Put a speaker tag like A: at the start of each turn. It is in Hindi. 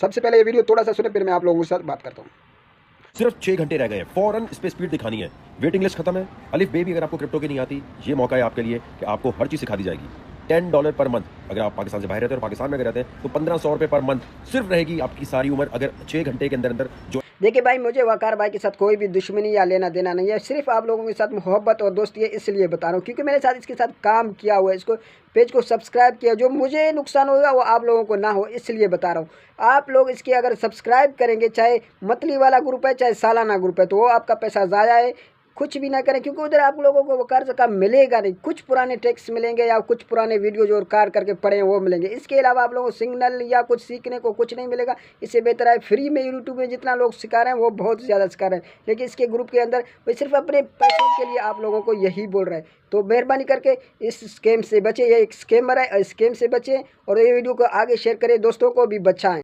A: सबसे पहले ये वीडियो थोड़ा सा सुने, फिर मैं आप लोगों के साथ बात करता हूँ।
B: सिर्फ 6 घंटे रह गए हैं, फौरन इस पे स्पीड दिखानी है। वेटिंग लिस्ट खत्म है। अलिफ बे भी अगर आपको क्रिप्टो की नहीं आती, ये मौका है आपके लिए कि आपको हर चीज सिखा दी जाएगी। $10 पर मंथ, अगर आप पाकिस्तान से बाहर रहते हैं और पाकिस्तान में अगर रहते हैं तो ₹1500 पर मंथ सिर्फ रहेगी आपकी सारी उम्र, अगर 6 घंटे के अंदर अंदर जो।
A: देखिए भाई, मुझे वकार भाई के साथ कोई भी दुश्मनी या लेना देना नहीं है, सिर्फ आप लोगों के साथ मोहब्बत और दोस्ती है, इसलिए बता रहा हूँ क्योंकि मेरे साथ इसके साथ काम किया हुआ है, इसको पेज को सब्सक्राइब किया। जो मुझे नुकसान होगा वो आप लोगों को ना हो, इसलिए बता रहा हूँ। आप लोग इसके अगर सब्सक्राइब करेंगे, चाहे मंथली वाला ग्रुप है चाहे सालाना ग्रुप है, तो वो आपका पैसा ज़ाया है। कुछ भी ना करें क्योंकि उधर आप लोगों को वकार का मिलेगा नहीं। कुछ पुराने टेक्स्ट मिलेंगे या कुछ पुराने वीडियो जो कार करके पड़े हैं वो मिलेंगे। इसके अलावा आप लोगों को सिग्नल या कुछ सीखने को कुछ नहीं मिलेगा। इससे बेहतर है फ्री में यूट्यूब में जितना लोग सिखा रहे हैं वो बहुत ज़्यादा सिखा रहे हैं, लेकिन इसके ग्रुप के अंदर वो सिर्फ अपने पैसों के लिए आप लोगों को यही बोल रहे हैं। तो मेहरबानी करके इस स्कैम से बचें, ये एक स्कैमर है, स्कैम से बचें और ये वीडियो को आगे शेयर करें, दोस्तों को भी बचाएं।